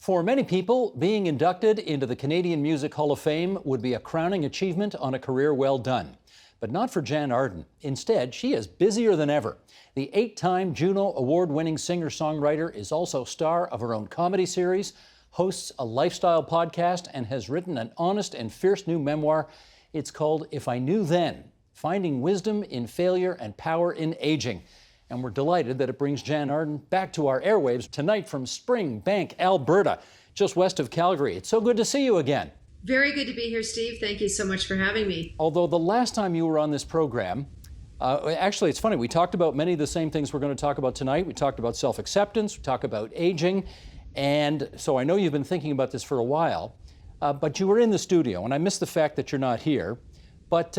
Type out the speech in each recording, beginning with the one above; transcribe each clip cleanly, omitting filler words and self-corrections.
For many people, being inducted into the Canadian Music Hall of Fame would be a crowning achievement on a career well done. But not for Jann Arden. Instead, she is busier than ever. The 8-time Juno Award-winning singer-songwriter is also star of her own comedy series, hosts a lifestyle podcast, and has written an honest and fierce new memoir. It's called If I Knew Then, Finding Wisdom in Failure and Power in Aging. And we're delighted that it brings Jann Arden back to our airwaves tonight from Springbank, Alberta, just west of Calgary. It's so good to see you again. Very good to be here, Steve. Thank you so much for having me. Although the last time you were on this program, actually, it's funny, we talked about many of the same things we're going to talk about tonight. We talked about self-acceptance, we talked about aging, and so I know you've been thinking about this for a while, but you were in the studio, and I missed the fact that you're not here, but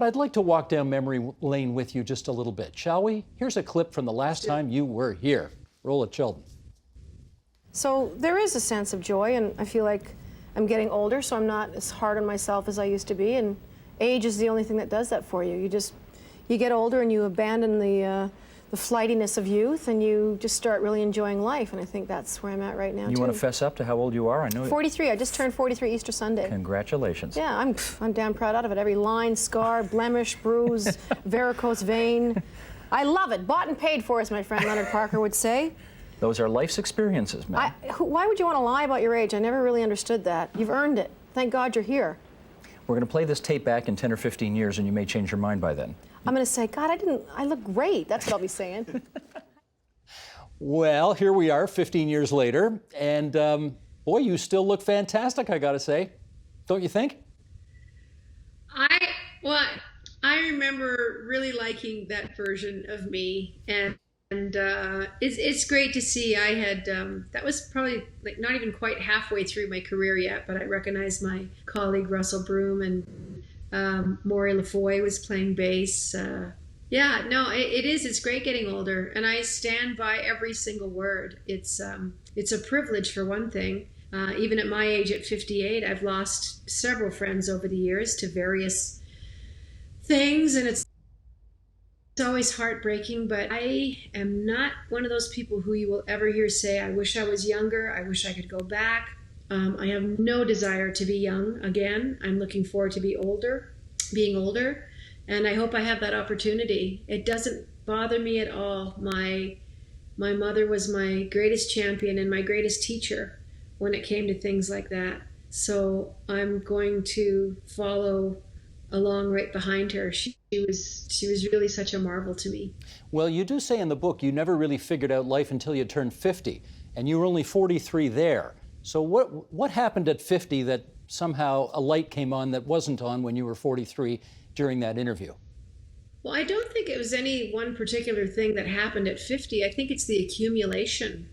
I'd like to walk down memory lane with you just a little bit, shall we? Here's a clip from the last time you were here. Roll it, Sheldon. So there is a sense of joy, and I feel like I'm getting older, so I'm not as hard on myself as I used to be, and age is the only thing that does that for you. You get older and you abandon the flightiness of youth, and you just start really enjoying life, and I think that's where I'm at right now, You want to fess up to how old you are? I know 43. I just turned 43 Easter Sunday. Congratulations. Yeah, I'm damn proud out of it. Every line, scar, blemish, bruise, varicose vein. I love it. Bought and paid for, as my friend Leonard Parker would say. Those are life's experiences, man. Why would you want to lie about your age? I never really understood that. You've earned it. Thank God you're here. We're going to play this tape back in 10 or 15 years, and you may change your mind by then. I'm going to say, God, I look great. That's what I'll be saying. Well, here we are 15 years later, and boy, you still look fantastic, I gotta say. Don't you think? I remember really liking that version of me, and it's great to see. I had that was probably like not even quite halfway through my career yet, but I recognized my colleague Russell Broom, and Maury LaFoy was playing bass. Yeah, no, it is. It's great getting older, and I stand by every single word. It's a privilege, for one thing. Even at my age, at 58, I've lost several friends over the years to various things, and it's always heartbreaking, but I am not one of those people who you will ever hear say, I wish I was younger, I wish I could go back. I have no desire to be young again. I'm looking forward to being older, and I hope I have that opportunity. It doesn't bother me at all. My mother was my greatest champion and my greatest teacher when it came to things like that. So I'm going to follow along right behind her. She was really such a marvel to me. Well, you do say in the book you never really figured out life until you turned 50, and you were only 43 there. So what happened at 50 that somehow a light came on that wasn't on when you were 43 during that interview? Well, I don't think it was any one particular thing that happened at 50. I think it's the accumulation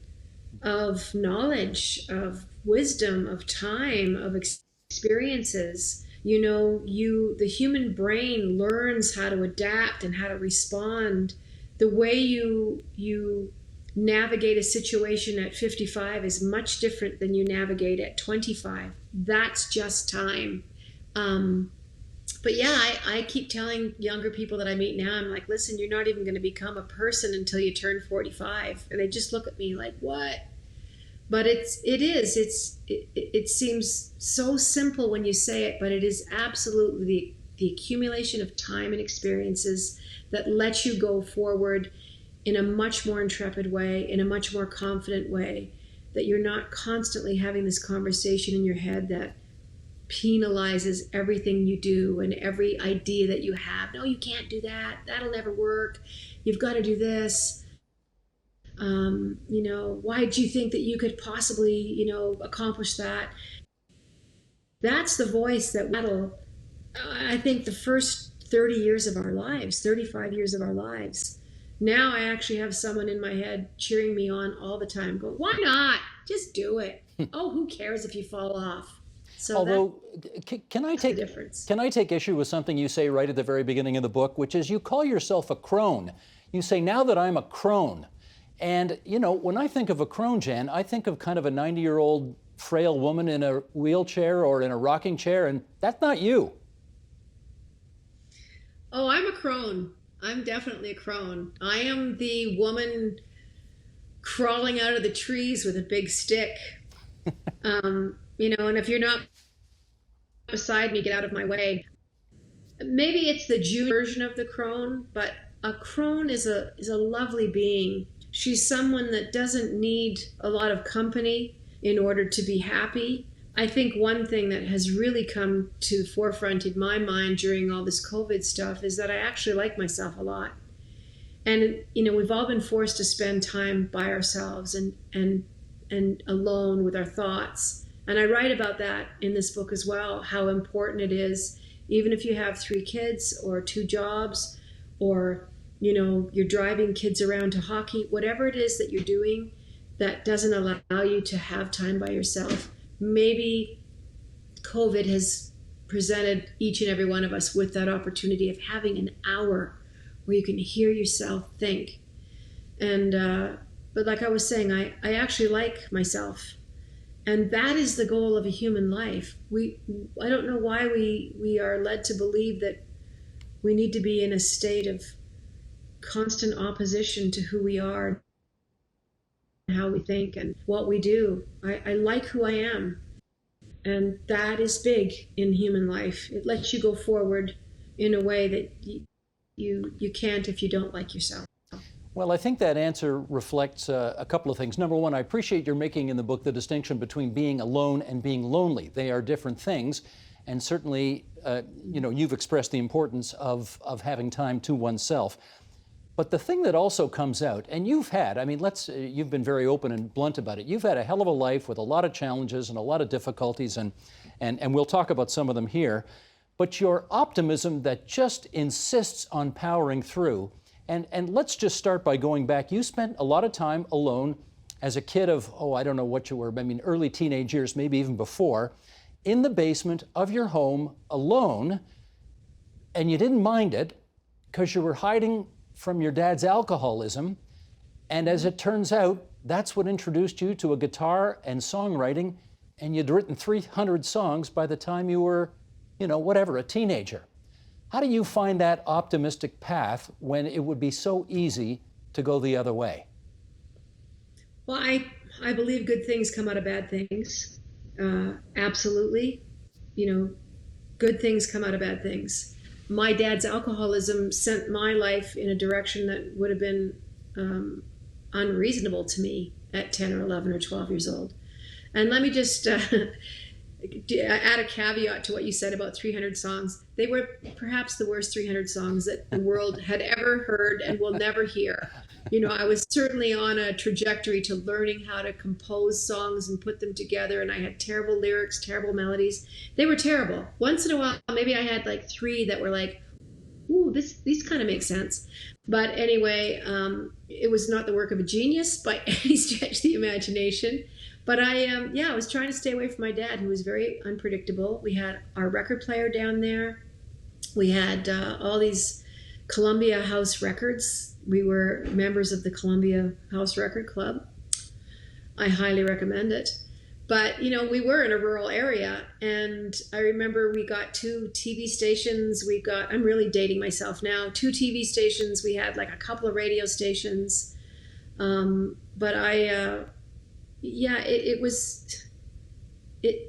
of knowledge, of wisdom, of time, of experiences. You know, the human brain learns how to adapt and how to respond. The way you navigate a situation at 55 is much different than you navigate at 25. That's just time. But yeah, I keep telling younger people that I meet now, I'm like, listen, you're not even going to become a person until you turn 45. And they just look at me like, what? But it seems so simple when you say it, but it is absolutely the accumulation of time and experiences that let you go forward in a much more intrepid way, in a much more confident way, that you're not constantly having this conversation in your head that penalizes everything you do and every idea that you have. No, you can't do that. That'll never work. You've got to do this. Why do you think that you could possibly, accomplish that? That's the voice that I think the first 30 years of our lives, 35 years of our lives. Now I actually have someone in my head cheering me on all the time, going, why not? Just do it. Oh, who cares if you fall off? So although, can I take issue with something you say right at the very beginning of the book, which is you call yourself a crone. You say, now that I'm a crone. And, when I think of a crone, Jann, I think of kind of a 90-year-old frail woman in a wheelchair or in a rocking chair, and that's not you. Oh, I'm a crone. I'm definitely a crone. I am the woman crawling out of the trees with a big stick. And if you're not beside me, get out of my way. Maybe it's the June version of the crone, but a crone is a lovely being. She's someone that doesn't need a lot of company in order to be happy. I think one thing that has really come to the forefront in my mind during all this COVID stuff is that I actually like myself a lot. And we've all been forced to spend time by ourselves and alone with our thoughts. And I write about that in this book as well, how important it is, even if you have 3 kids or 2 jobs, or you're driving kids around to hockey, whatever it is that you're doing that doesn't allow you to have time by yourself. Maybe COVID has presented each and every one of us with that opportunity of having an hour where you can hear yourself think. And but like I was saying, I actually like myself. And that is the goal of a human life. I don't know why we are led to believe that we need to be in a state of constant opposition to who we are, how we think, and what we do. I like who I am, and that is big in human life. It lets you go forward in a way that you can't if you don't like yourself. Well, I think that answer reflects a couple of things. Number one, I appreciate you're making in the book the distinction between being alone and being lonely. They are different things, and certainly, you've expressed the importance of having time to oneself. But the thing that also comes out, and you've been very open and blunt about it. You've had a hell of a life with a lot of challenges and a lot of difficulties, and we'll talk about some of them here. But your optimism that just insists on powering through, and let's just start by going back. You spent a lot of time alone as a kid of, I don't know what you were, early teenage years, maybe even before, in the basement of your home alone, and you didn't mind it because you were hiding from your dad's alcoholism, and as it turns out, that's what introduced you to a guitar and songwriting, and you'd written 300 songs by the time you were, a teenager. How do you find that optimistic path when it would be so easy to go the other way? Well, I believe good things come out of bad things. Absolutely. Good things come out of bad things. My dad's alcoholism sent my life in a direction that would have been unreasonable to me at 10 or 11 or 12 years old. And let me just add a caveat to what you said about 300 songs. They were perhaps the worst 300 songs that the world had ever heard and will never hear. I was certainly on a trajectory to learning how to compose songs and put them together, and I had terrible lyrics, terrible melodies. They were terrible. Once in a while, maybe I had like 3 that were like, ooh, these kind of make sense. But anyway, it was not the work of a genius by any stretch of the imagination. But I was trying to stay away from my dad, who was very unpredictable. We had our record player down there. We had all these Columbia House records. We were members of the Columbia House Record Club. I highly recommend it. But, we were in a rural area, and I remember we got 2 TV stations. I'm really dating myself now, 2 TV stations. We had like a couple of radio stations. But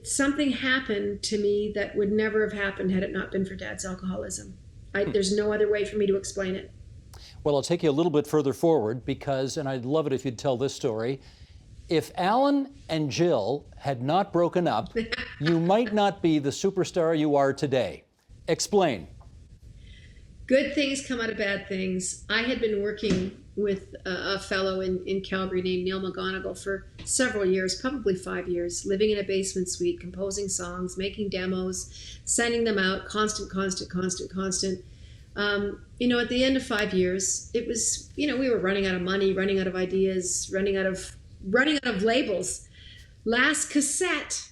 something happened to me that would never have happened had it not been for Dad's alcoholism. There's no other way for me to explain it. Well, I'll take you a little bit further forward because, and I'd love it if you'd tell this story, if Alan and Jill had not broken up, you might not be the superstar you are today. Explain. Good things come out of bad things. I had been working with a fellow in Calgary named Neil McGonigal for several years, probably 5 years, living in a basement suite, composing songs, making demos, sending them out, constant. At the end of 5 years, it was, we were running out of money, running out of ideas, running out of labels. Last cassette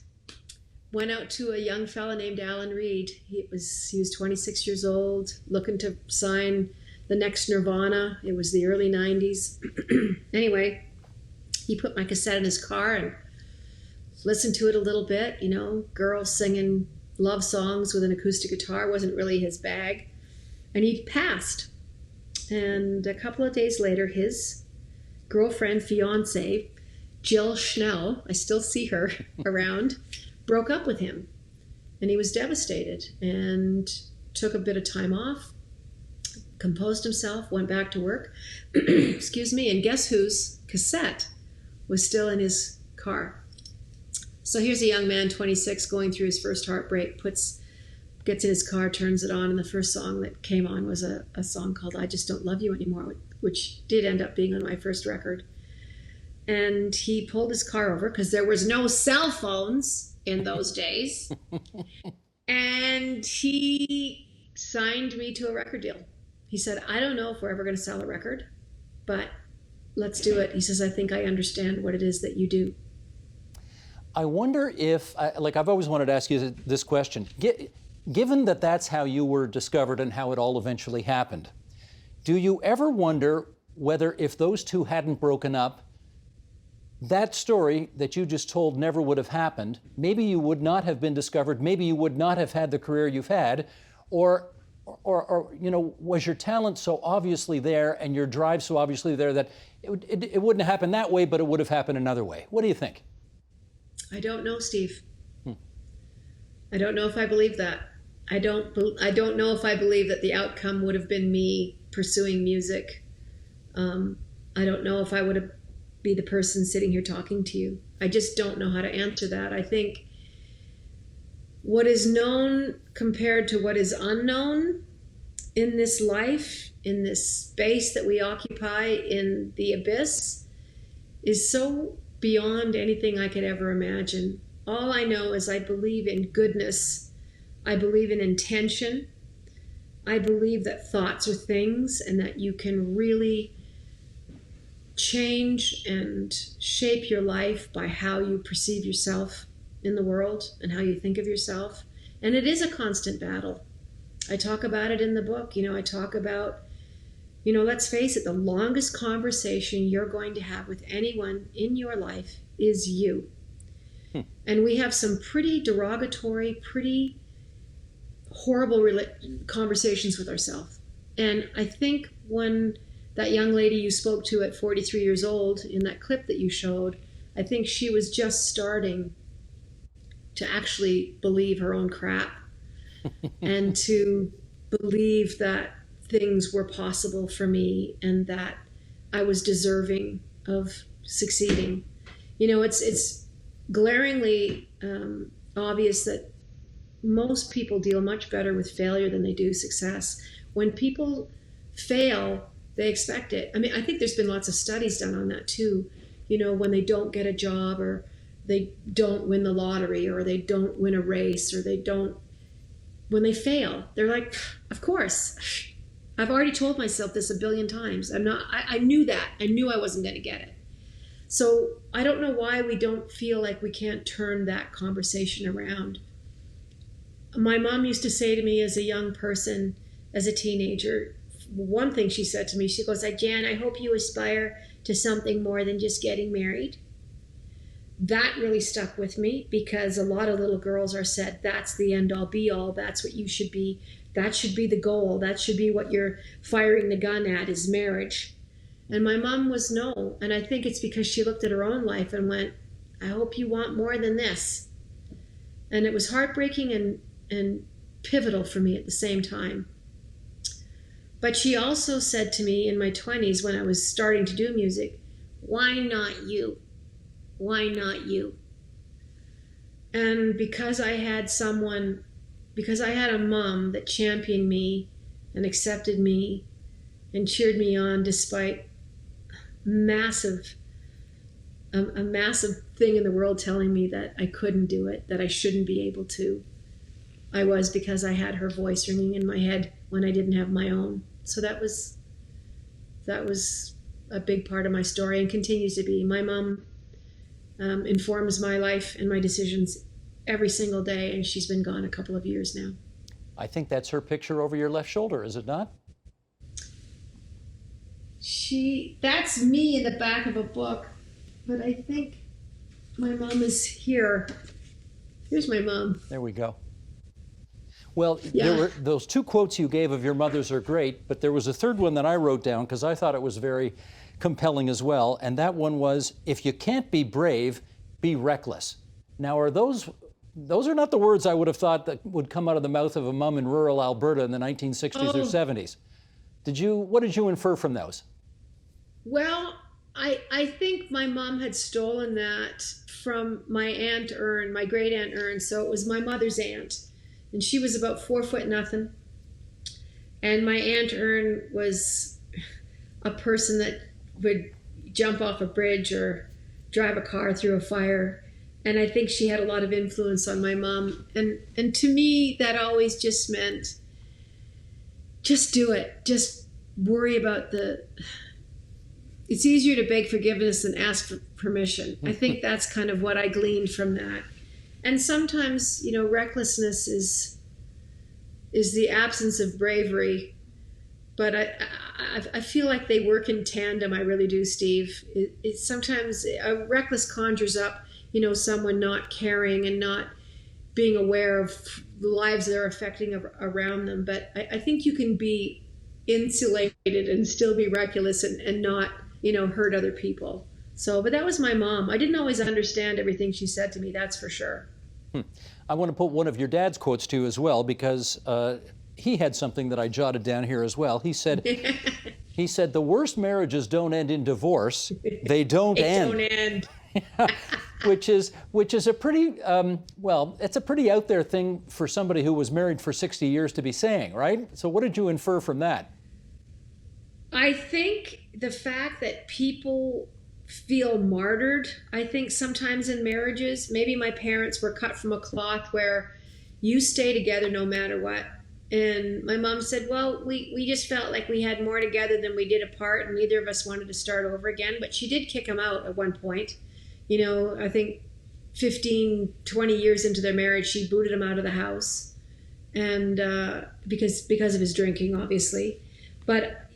went out to a young fella named Alan Reed. He was 26 years old, looking to sign the next Nirvana. It was the early 90s. Anyway, he put my cassette in his car and listened to it a little bit. Girls singing love songs with an acoustic guitar wasn't really his bag. And he passed. And a couple of days later, his girlfriend, fiance, Jill Schnell, I still see her around, broke up with him. And he was devastated and took a bit of time off, composed himself, went back to work. Excuse me. And guess whose cassette was still in his car? So here's a young man, 26, going through his first heartbreak, gets in his car, turns it on, and the first song that came on was a song called I Just Don't Love You Anymore, which did end up being on my first record. And he pulled his car over because there was no cell phones in those days. And he signed me to a record deal. He said, I don't know if we're ever going to sell a record, but let's do it. He says, I think I understand what it is that you do. I wonder if, I've always wanted to ask you this question. Given that that's how you were discovered and how it all eventually happened, do you ever wonder whether if those two hadn't broken up, that story that you just told never would have happened? Maybe you would not have been discovered, maybe you would not have had the career you've had, or was your talent so obviously there and your drive so obviously there that it wouldn't have happened that way, but it would have happened another way? What do you think? I don't know, Steve. I don't know if I believe that. I don't know if I believe that the outcome would have been me pursuing music. I don't know if I would have be the person sitting here talking to you. I just don't know how to answer that. I think what is known compared to what is unknown in this life, in this space that we occupy in the abyss, is so beyond anything I could ever imagine. All I know is I believe in goodness. I believe in intention. I believe that thoughts are things and that you can really change and shape your life by how you perceive yourself in the world and how you think of yourself. And it is a constant battle. I talk about it in the book. I talk about, let's face it, the longest conversation you're going to have with anyone in your life is you. And we have some pretty derogatory, pretty horrible conversations with ourselves. And I think when that young lady you spoke to at 43 years old in that clip that you showed, I think she was just starting to actually believe her own crap and to believe that things were possible for me and that I was deserving of succeeding. It's glaringly obvious that most people deal much better with failure than they do success. When people fail, they expect it. I think there's been lots of studies done on that too. When they don't get a job or they don't win the lottery or they don't win a race or when they fail, they're like, of course. I've already told myself this a billion times. I knew that. I knew I wasn't going to get it. So I don't know why we don't feel like we can't turn that conversation around. My mom used to say to me as a young person, as a teenager, one thing she said to me, she goes, Jann, I hope you aspire to something more than just getting married. That really stuck with me because a lot of little girls are said, that's the end all be all. That's what you should be. That should be the goal. That should be what you're firing the gun at is marriage. And my mom was no. And I think it's because she looked at her own life and went, I hope you want more than this. And it was heartbreaking and pivotal for me at the same time. But she also said to me in my 20s when I was starting to do music, why not you? Why not you? And because I had a mom that championed me and accepted me and cheered me on despite a massive thing in the world telling me that I couldn't do it, that I shouldn't be able to. Because I had her voice ringing in my head when I didn't have my own. So that was a big part of my story and continues to be. My mom informs my life and my decisions every single day, and she's been gone a couple of years now. I think that's her picture over your left shoulder, is it not? That's me in the back of a book, but I think my mom is here. Here's my mom. There we go. Well, Yeah. there were those two quotes you gave of your mother's are great, but there was a third one that I wrote down because I thought it was very compelling as well, and that one was, if you can't be brave, be reckless. Now, are those are not the words I would have thought that would come out of the mouth of a mom in rural Alberta in the 1960s or 70s. What did you infer from those? Well, I think my mom had stolen that from my Aunt Ern, my great Aunt Ern. So it was my mother's aunt, and she was about 4'0". And my Aunt Ern was a person that would jump off a bridge or drive a car through a fire. And I think she had a lot of influence on my mom. And to me, that always just meant, just do it. Just worry about it's easier to beg forgiveness than ask for permission. I think that's kind of what I gleaned from that. And sometimes, recklessness is the absence of bravery. But I feel like they work in tandem. I really do, Steve. Sometimes a reckless conjures up, someone not caring and not being aware of the lives they're affecting around them. But I think you can be insulated and still be reckless and not, hurt other people. But that was my mom. I didn't always understand everything she said to me, that's for sure. I want to put one of your dad's quotes to you as well, because he had something that I jotted down here as well. He said, the worst marriages don't end in divorce. They don't end. Don't end. which is a pretty, it's a pretty out there thing for somebody who was married for 60 years to be saying, right? So what did you infer from that? I think the fact that people feel martyred, I think sometimes in marriages, maybe my parents were cut from a cloth where you stay together no matter what. And my mom said, well, we just felt like we had more together than we did apart, and neither of us wanted to start over again. But she did kick him out at one point. I think 15, 20 years into their marriage, she booted him out of the house, and because of his drinking, obviously. But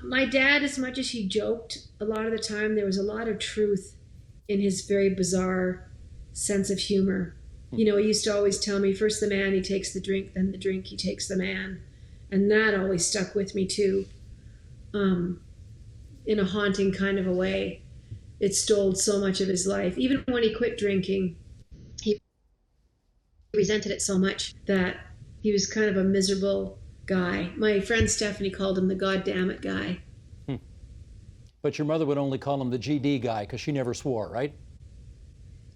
my dad, as much as he joked, a lot of the time there was a lot of truth in his very bizarre sense of humor. He used to always tell me, first the man, he takes the drink, then the drink, he takes the man. And that always stuck with me too, in a haunting kind of a way. It stole so much of his life. Even when he quit drinking, he resented it so much that he was kind of a miserable guy. My friend Stephanie called him the goddamn-it guy. But your mother would only call him the GD guy because she never swore, right?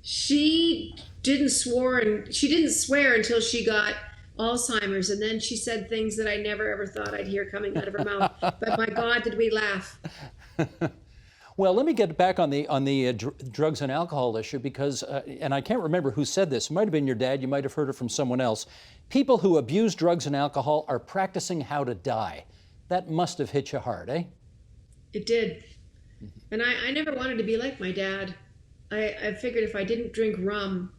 She didn't swear until she got Alzheimer's, and then she said things that I never ever thought I'd hear coming out of her mouth. But my God, did we laugh. Well, let me get back on the drugs and alcohol issue, because, and I can't remember who said this. It might have been your dad. You might have heard it from someone else. People who abuse drugs and alcohol are practicing how to die. That must have hit you hard, eh? It did. And I never wanted to be like my dad. I figured if I didn't drink rum,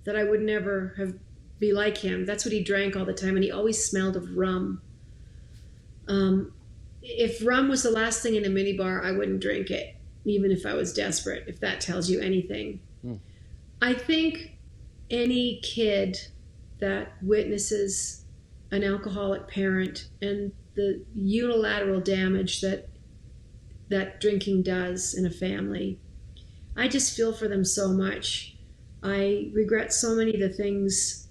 that I would never be like him. That's what he drank all the time, and he always smelled of rum. If rum was the last thing in a minibar, I wouldn't drink it, even if I was desperate, if that tells you anything. I think any kid that witnesses an alcoholic parent and the unilateral damage that drinking does in a family, I just feel for them so much. I regret so many of the things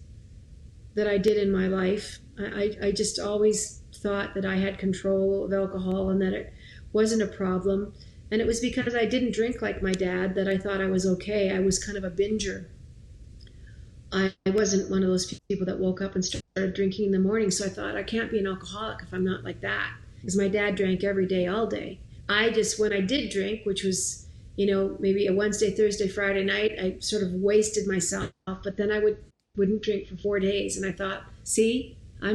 that I did in my life. I just always thought that I had control of alcohol and that it wasn't a problem. And it was because I didn't drink like my dad that I thought I was okay. I was kind of a binger. I wasn't one of those people that woke up and started drinking in the morning. So I thought, I can't be an alcoholic if I'm not like that. Because my dad drank every day, all day. When I did drink, which was, maybe a Wednesday, Thursday, Friday night, I sort of wasted myself. But then I wouldn't drink for 4 days. And I thought, see, I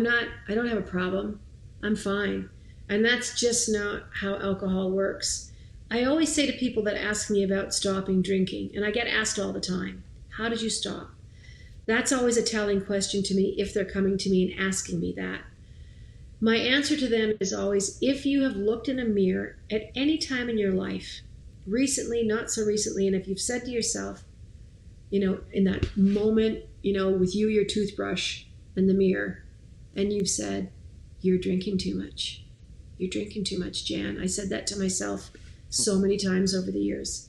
don't have a problem. I'm fine. And that's just not how alcohol works. I always say to people that ask me about stopping drinking, and I get asked all the time, how did you stop? That's always a telling question to me if they're coming to me and asking me that. My answer to them is always, if you have looked in a mirror at any time in your life, recently, not so recently, and if you've said to yourself, in that moment, with you, your toothbrush, and the mirror, and you've said, you're drinking too much. You're drinking too much, Jann. I said that to myself so many times over the years.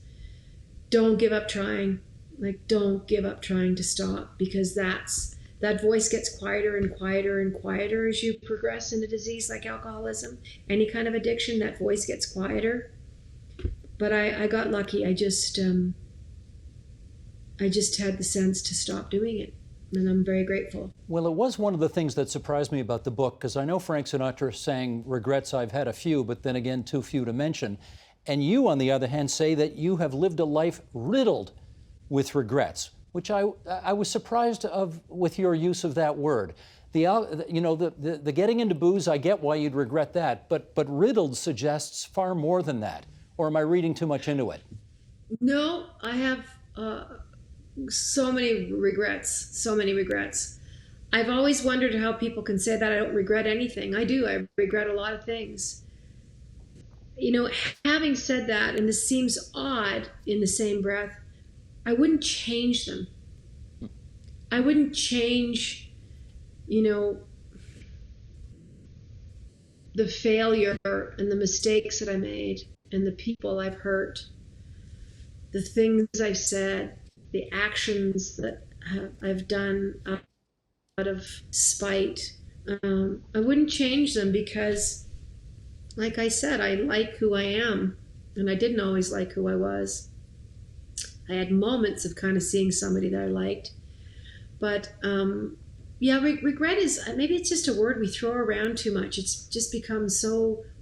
Don't give up trying. Like, don't give up trying to stop, because that voice gets quieter and quieter and quieter as you progress in a disease like alcoholism. Any kind of addiction, that voice gets quieter. But I got lucky. I just had the sense to stop doing it, and I'm very grateful. Well, it was one of the things that surprised me about the book, because I know Frank Sinatra sang regrets, I've had a few, but then again, too few to mention. And you, on the other hand, say that you have lived a life riddled with regrets, which I was surprised of with your use of that word. The getting into booze, I get why you'd regret that, but riddled suggests far more than that. Or am I reading too much into it? No, I have so many regrets. I've always wondered how people can say that I don't regret anything. I do. I regret a lot of things. You know, having said that, and this seems odd in the same breath, I wouldn't change them. I wouldn't change, the failure and the mistakes that I made and the people I've hurt, the things I've said, the actions that I've done out of spite. I wouldn't change them because, like I said, I like who I am, and I didn't always like who I was. I had moments of kind of seeing somebody that I liked. But regret is, maybe it's just a word we throw around too much. It's just become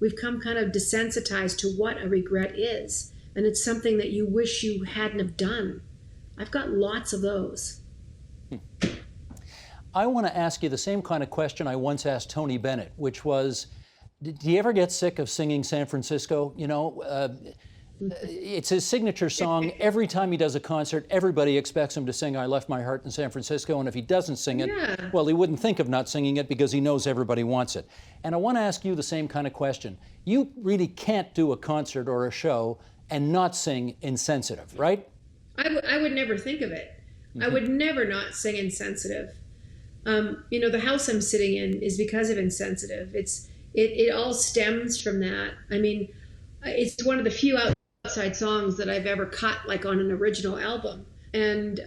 we've come kind of desensitized to what a regret is. And it's something that you wish you hadn't have done. I've got lots of those. I want to ask you the same kind of question I once asked Tony Bennett, which was, do you ever get sick of singing San Francisco? It's his signature song. Every time he does a concert, everybody expects him to sing I Left My Heart in San Francisco, and if he doesn't sing it, well, he wouldn't think of not singing it because he knows everybody wants it. And I want to ask you the same kind of question. You really can't do a concert or a show and not sing Insensitive, right? I would never think of it. I would never not sing Insensitive. The house I'm sitting in is because of Insensitive. It all stems from that. I mean, it's one of the few outside songs that I've ever cut like on an original album. And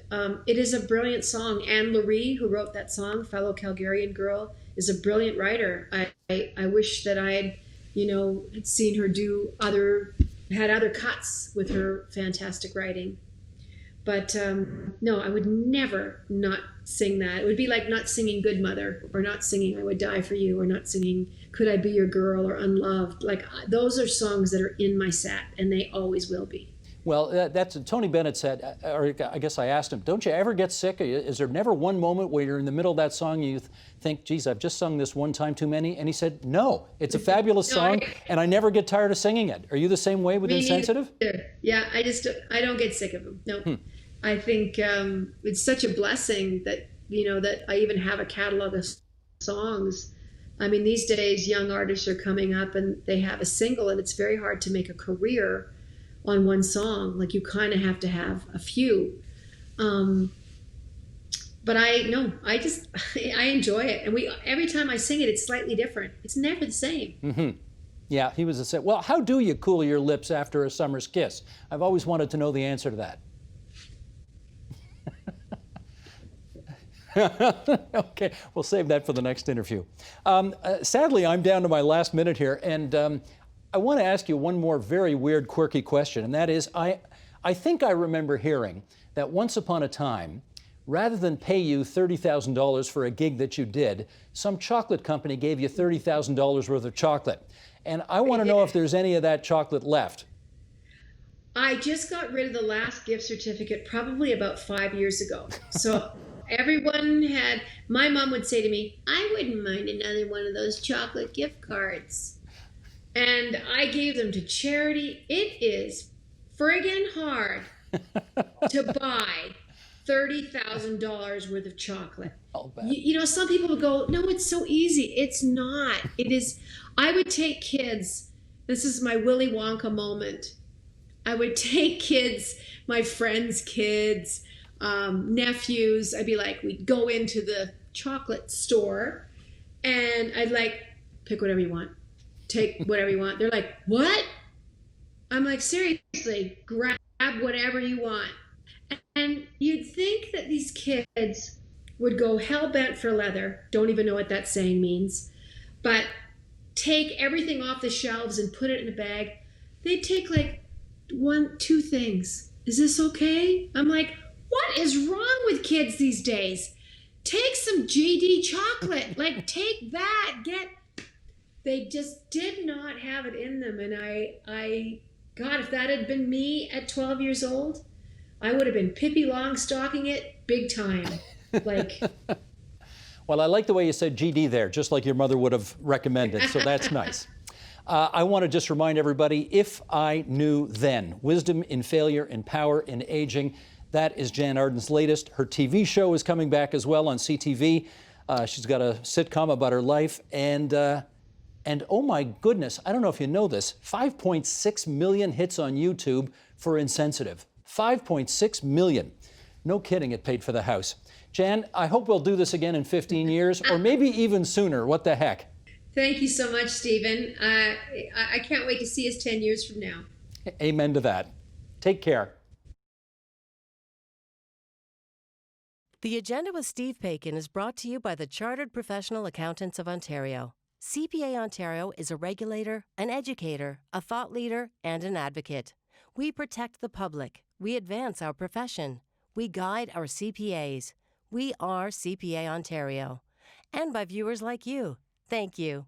it is a brilliant song. Anne Laurie, who wrote that song, fellow Calgarian girl, is a brilliant writer. I wish that I had, had seen her had other cuts with her fantastic writing. But no, I would never not sing that. It would be like not singing Good Mother, or not singing I Would Die For You, or not singing Could I Be Your Girl, or Unloved. Like, those are songs that are in my set, and they always will be. Well, that's Tony Bennett said, or I guess I asked him, don't you ever get sick? Is there never one moment where you're in the middle of that song and you think, geez, I've just sung this one time too many? And he said, no, it's a fabulous song, and I never get tired of singing it. Are you the same way with Insensitive? Yeah, I don't get sick of them. No. I think it's such a blessing that, that I even have a catalog of songs. I mean, these days, young artists are coming up and they have a single, and it's very hard to make a career on one song. Like, you kind of have to have a few. But I enjoy it. And every time I sing it, it's slightly different. It's never the same. Mm-hmm. Yeah, he was the same. Well, how do you cool your lips after a summer's kiss? I've always wanted to know the answer to that. Okay, we'll save that for the next interview. Sadly, I'm down to my last minute here, and I want to ask you one more very weird, quirky question, and that is, I think I remember hearing that once upon a time, rather than pay you $30,000 for a gig that you did, some chocolate company gave you $30,000 worth of chocolate. And I want to know if there's any of that chocolate left. I just got rid of the last gift certificate probably about 5 years ago. So my mom would say to me, I wouldn't mind another one of those chocolate gift cards. And I gave them to charity. It is friggin' hard to buy $30,000 worth of chocolate. Some people would go, no, it's so easy. It's not. It is. I would take kids. This is my Willy Wonka moment. I would take kids, my friends' kids, nephews. I'd be like, we'd go into the chocolate store and I'd like, pick whatever you want. Take whatever you want. They're like, what? I'm like, seriously, grab whatever you want. And you'd think that these kids would go hell bent for leather. Don't even know what that saying means. But take everything off the shelves and put it in a bag. They'd take like one, two things. Is this okay? I'm like, what is wrong with kids these days? Take some GD chocolate. Like, take that. They just did not have it in them. And God, if that had been me at 12 years old, I would have been Pippi Longstocking it big time. Like, Well, I like the way you said GD there, just like your mother would have recommended, so that's nice. I want to just remind everybody, If I Knew Then, Wisdom in Failure and Power in Aging. That is Jann Arden's latest. Her TV show is coming back as well on CTV. She's got a sitcom about her life. And oh my goodness, I don't know if you know this, 5.6 million hits on YouTube for Insensitive. 5.6 million. No kidding, it paid for the house. Jann, I hope we'll do this again in 15 years, or maybe even sooner. What the heck? thank you so much, Stephen. I can't wait to see us 10 years from now. Amen to that. Take care. The Agenda with Steve Paikin is brought to you by the Chartered Professional Accountants of Ontario. CPA Ontario is a regulator, an educator, a thought leader, and an advocate. We protect the public. We advance our profession. We guide our CPAs. We are CPA Ontario. And by viewers like you. Thank you.